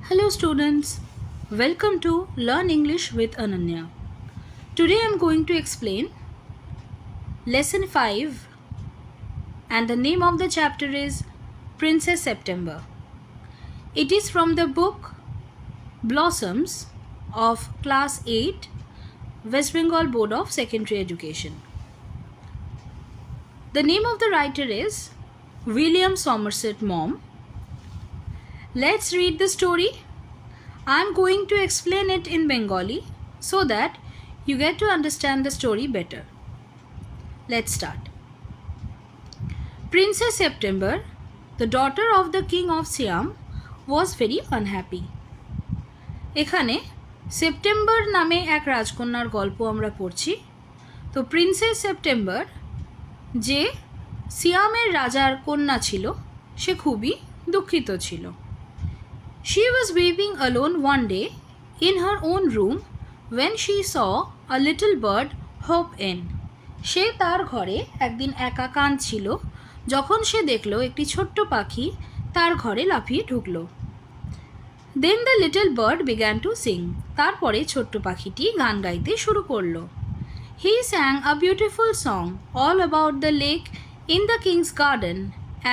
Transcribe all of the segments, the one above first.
Hello students, welcome to Learn English with Ananya. Today I am going to explain lesson 5 and the name of the chapter is Princess September. It is from the book Blossoms of class 8 West Bengal Board of Secondary Education. The name of the writer is William Somerset Maugham. Let's read the story. I am going to explain it in Bengali so that you get to understand the story better. Let's start. Princess September, the daughter of the king of Siam, was very unhappy. এখানে September নামে এক রাজকন্যার গল্প আমরা পড়ছি। তো princess September যে সিয়ামের রাজার কন্যা ছিল সে খুবই দুঃখিত ছিল। She was weeping alone one day in her own room when she saw a little bird hop in. সে তার ঘরে একদিন একা কাঁদছিল যখন সে দেখল একটি ছোট্ট পাখি তার ঘরে লাফিয়ে ঢুকলো। Then the little bird began to sing. তারপরে ছোট্ট পাখিটি গান গাইতে শুরু করলো। He sang a beautiful song all about the lake in the king's garden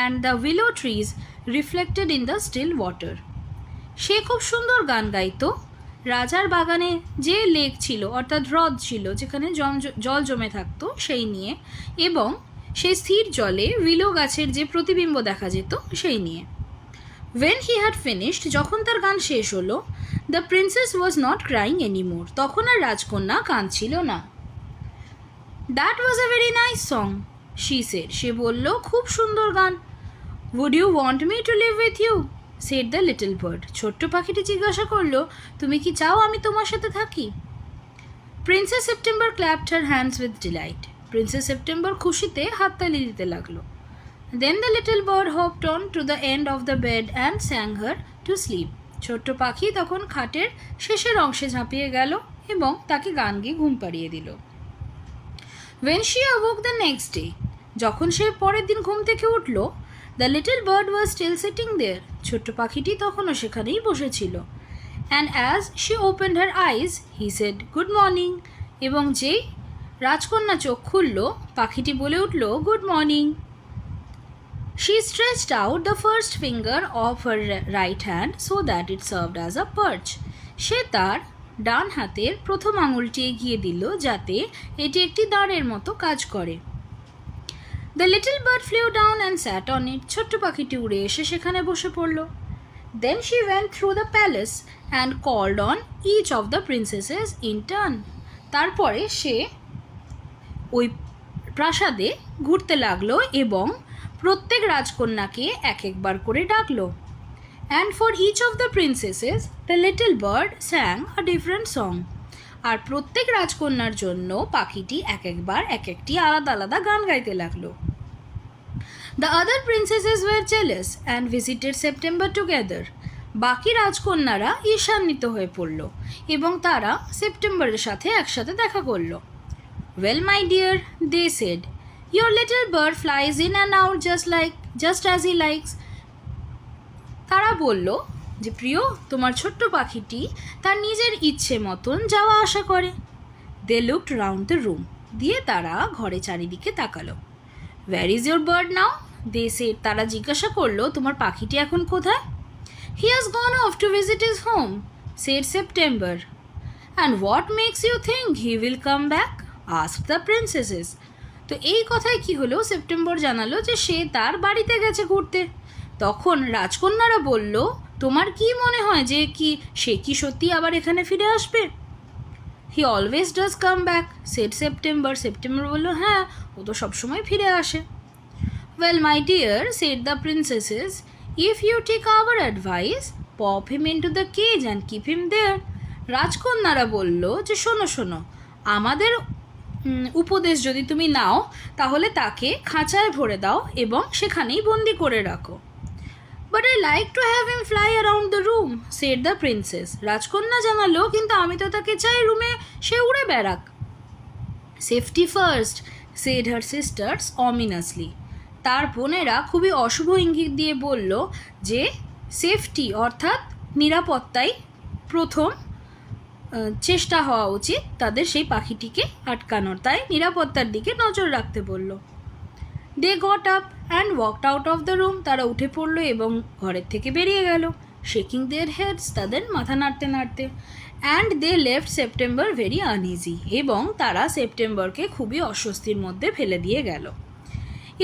and the willow trees reflected in the still water. সে খুব সুন্দর গান গাইতো রাজার বাগানে যে লেক ছিল অর্থাৎ হ্রদ ছিল যেখানে জল জমে থাকতো সেই নিয়ে এবং সেই স্থির জলে উইলো গাছের যে প্রতিবিম্ব দেখা যেত সেই নিয়ে। When he had finished, যখন তার গান শেষ হলো, the princess was not crying anymore. তখন আর রাজকন্যা কাঁদছিল না। That was a very nice song, she said. সে বলল খুব সুন্দর গান। Would you want me to live with you? said the little bird. ছোট্ট পাখিটি জিজ্ঞাসা করলো তুমি কি চাও আমি তোমার সাথে থাকি? Princess September clapped her hands with delight. Princess September খুশিতে হাততালি দিতে লাগলো। Then the little bird hopped on to the end of the bed and sang her to sleep. ছোট্ট পাখি তখন খাটের শেষের অংশে ঝাঁপিয়ে গেল এবং তাকে গান গেয়ে ঘুম পাড়িয়ে দিল। When she awoke the next day, যখন সে পরের দিন ঘুম থেকে উঠল, the little bird was still sitting there. ছোট্ট পাখিটি তখনও সেখানেই বসেছিল। And as she opened her eyes, he said, "Good morning." এবং যেই রাজকন্যা চোখ খুলল, পাখিটি বলে উঠল, "Good morning." She stretched out the first finger of her right hand so that it served as a perch. সে তার ডান হাতের প্রথম আঙুলটি এগিয়ে দিল যাতে এটি একটি দাঁড়ের মতো কাজ করে। The little bird flew down and sat on it. ছোট্ট পাখিটি উড়ে এসে সেখানে বসে পড়ল। Then she went through the palace and called on each of the princesses in turn. তারপরে সে ওই প্রাসাদে ঘুরতে লাগলো এবং প্রত্যেক রাজকন্যাকে এক একবার করে ডাকলো। And for each of the princesses, the little bird sang a different song. আর প্রত্যেক রাজকন্যার জন্য পাখিটি এক একবার এক একটি আলাদা আলাদা গান গাইতে লাগলো। The other princesses were jealous and visited September together. বাকি রাজকন্যারা ঈর্ষান্বিত হয়ে পড়ল এবং তারা সেপ্টেম্বরের সাথে একসাথে দেখা করল। Well, my dear, they said, your little bird flies in and out just as he likes. তারা বলল যে প্রিয় তোমার ছোট্ট পাখিটি তার নিজের ইচ্ছে মতন যাওয়া আসা করে। They looked round the room. দিয়ে তারা ঘরে চারিদিকে তাকালো। Where is your bird now? They said. তারা জিজ্ঞাসা করলো তোমার পাখিটি এখন কোথায়? He has gone off to visit his home, said September. And what makes you think he will come back? asked the princesses. তো এই কথায় কি হলো সেপ্টেম্বর জানালো যে সে তার বাড়িতে গেছে ঘুরতে। তখন রাজকন্যারা বলল তোমার কি মনে হয় যে সে কি সত্যি আবার এখানে ফিরে আসবে? He always does come back, said September. September বলল হ্যাঁ ও তো সবসময় ফিরে আসে। Well, my dear, said the princesses, if you take our advice, pop him into the cage and keep him there. রাজকন্যারা বলল যে শোনো শোনো আমাদের উপদেশ যদি তুমি নাও তাহলে তাকে খাঁচায় ভরে দাও এবং সেখানেই বন্দি করে রাখো। But I like to have him fly around the room, said the princess. রাজকন্যা জানালো কিন্তু আমি তো তাকে চাই রুমে সে উড়ে বেড়াক। Safety first, said her sisters ominously. তার বোনেরা খুবই অশুভ ইঙ্গিত দিয়ে বলল যে সেফটি অর্থাৎ নিরাপত্তায় প্রথম চেষ্টা হওয়া উচিত তাদের সেই পাখিটিকে আটকানোর, তাই নিরাপত্তার দিকে নজর রাখতে বলল। They got up and walked out of the room, তারা উঠে পড়লো এবং ঘরের থেকে বেরিয়ে গেল, শেকিং দেয়ার হেডস, তাদের মাথা নাড়তে নাড়তে। And they left September very uneasy, এবং তারা সেপ্টেম্বরকে খুবই অস্বস্তির মধ্যে ফেলে দিয়ে গেল।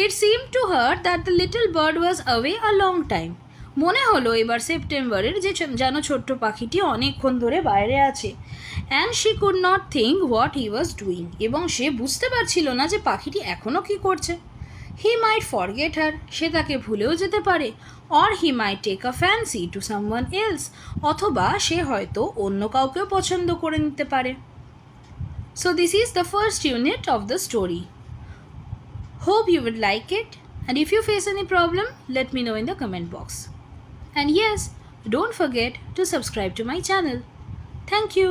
It seem to her that the little bird was away a long time, মনে হলো এবার সেপ্টেম্বরের যেন ছোট্ট পাখিটি অনেকক্ষণ ধরে বাইরে আছে। And she could not think what he was doing, এবং সে বুঝতে পারছিল না যে পাখিটি এখনও কী করছে। হি মাইট ফরগেট হার, সে তাকে ভুলেও যেতে পারে। Or he might take a fancy to someone else, অথবা সে হয়তো অন্য কাউকেও পছন্দ করে নিতে পারে। So this is the first unit of the story. Hope you would like it, and if you face any problem, let me know in the comment box. And yes, don't forget to subscribe to my channel. Thank you.